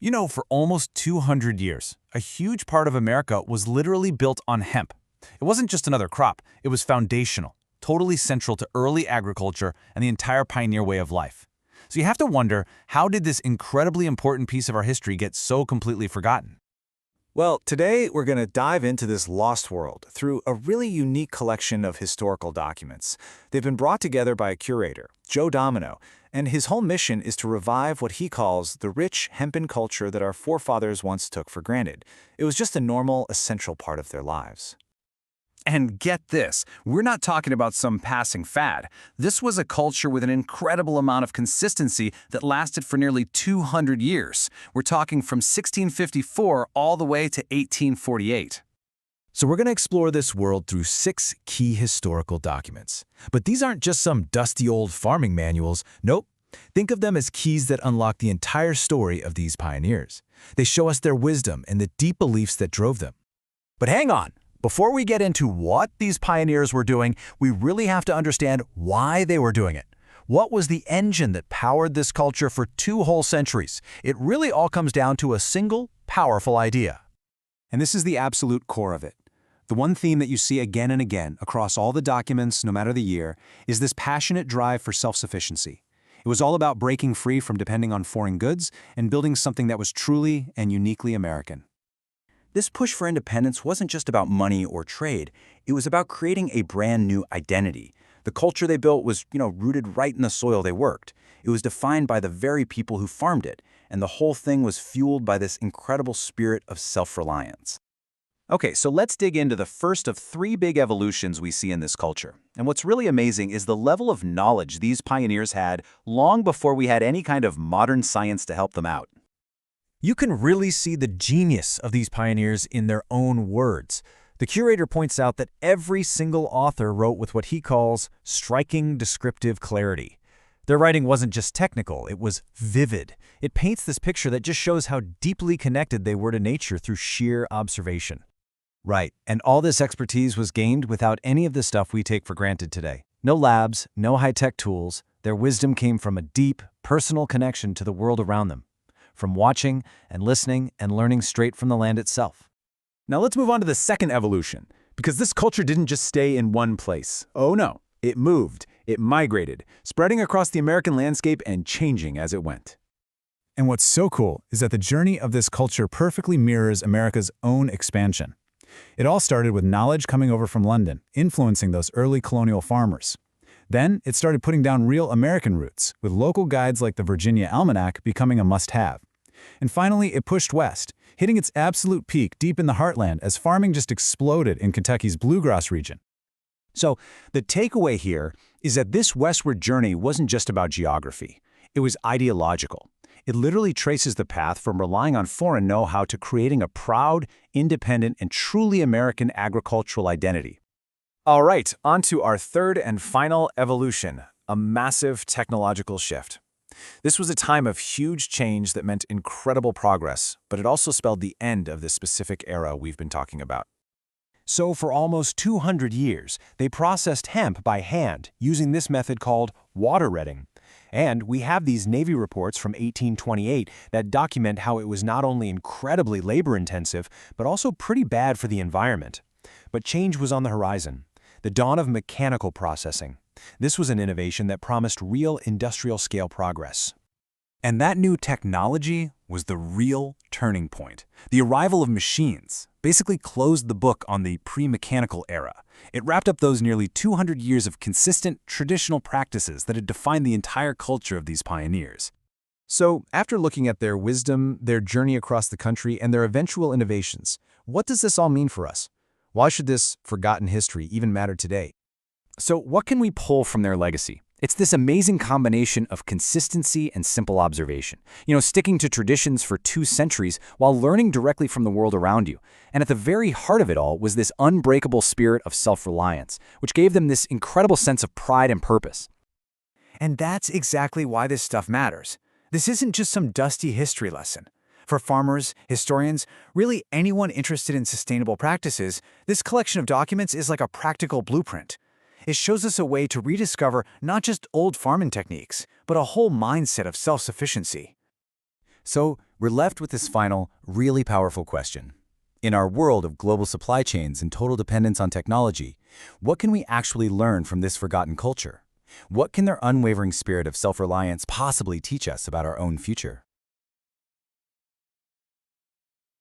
You know, for almost 200 years, a huge part of America was literally built on hemp. It wasn't just another crop, it was foundational, totally central to early agriculture and the entire pioneer way of life. So you have to wonder, how did this incredibly important piece of our history get so completely forgotten? Well, today we're going to dive into this lost world through a really unique collection of historical documents. They've been brought together by a curator, Joe Domino, and his whole mission is to revive what he calls the rich hempen culture that our forefathers once took for granted. It was just a normal, essential part of their lives. And get this, we're not talking about some passing fad. This was a culture with an incredible amount of consistency that lasted for nearly 200 years. We're talking from 1654 all the way to 1848. So we're going to explore this world through 6 key historical documents. But these aren't just some dusty old farming manuals. Nope. Think of them as keys that unlock the entire story of these pioneers. They show us their wisdom and the deep beliefs that drove them. But hang on! Before we get into what these pioneers were doing, we really have to understand why they were doing it. What was the engine that powered this culture for 2 whole centuries? It really all comes down to a single, powerful idea. And this is the absolute core of it. The one theme that you see again and again across all the documents, no matter the year, is this passionate drive for self-sufficiency. It was all about breaking free from depending on foreign goods and building something that was truly and uniquely American. This push for independence wasn't just about money or trade. It was about creating a brand new identity. The culture they built was, rooted right in the soil they worked. It was defined by the very people who farmed it, and the whole thing was fueled by this incredible spirit of self-reliance. Okay, so let's dig into the first of 3 big evolutions we see in this culture. And what's really amazing is the level of knowledge these pioneers had long before we had any kind of modern science to help them out. You can really see the genius of these pioneers in their own words. The curator points out that every single author wrote with what he calls striking descriptive clarity. Their writing wasn't just technical, it was vivid. It paints this picture that just shows how deeply connected they were to nature through sheer observation. Right, and all this expertise was gained without any of the stuff we take for granted today. No labs, no high-tech tools. Their wisdom came from a deep, personal connection to the world around them, from watching and listening and learning straight from the land itself. Now let's move on to the second evolution, because this culture didn't just stay in one place. Oh no, it moved, it migrated, spreading across the American landscape and changing as it went. And what's so cool is that the journey of this culture perfectly mirrors America's own expansion. It all started with knowledge coming over from London, influencing those early colonial farmers. Then it started putting down real American roots, with local guides like the Virginia Almanac becoming a must-have. And finally, it pushed west, hitting its absolute peak deep in the heartland as farming just exploded in Kentucky's bluegrass region. So the takeaway here is that this westward journey wasn't just about geography. It was ideological. It literally traces the path from relying on foreign know-how to creating a proud, independent, and truly American agricultural identity. All right, on to our third and final evolution, a massive technological shift. This was a time of huge change that meant incredible progress, but it also spelled the end of this specific era we've been talking about. So for almost 200 years, they processed hemp by hand using this method called water retting. And we have these Navy reports from 1828 that document how it was not only incredibly labor-intensive, but also pretty bad for the environment. But change was on the horizon. The dawn of mechanical processing. This was an innovation that promised real industrial-scale progress. And that new technology was the real turning point. The arrival of machines basically closed the book on the pre-mechanical era. It wrapped up those nearly 200 years of consistent, traditional practices that had defined the entire culture of these pioneers. So, after looking at their wisdom, their journey across the country, and their eventual innovations, what does this all mean for us? Why should this forgotten history even matter today? So what can we pull from their legacy? It's this amazing combination of consistency and simple observation. Sticking to traditions for 2 centuries while learning directly from the world around you. And at the very heart of it all was this unbreakable spirit of self-reliance, which gave them this incredible sense of pride and purpose. And that's exactly why this stuff matters. This isn't just some dusty history lesson. For farmers, historians, really anyone interested in sustainable practices, this collection of documents is like a practical blueprint. It shows us a way to rediscover not just old farming techniques, but a whole mindset of self-sufficiency. So We're left with this final, really powerful question. In our world of global supply chains and total dependence on technology, what can we actually learn from this forgotten culture? What can their unwavering spirit of self-reliance possibly teach us about our own future?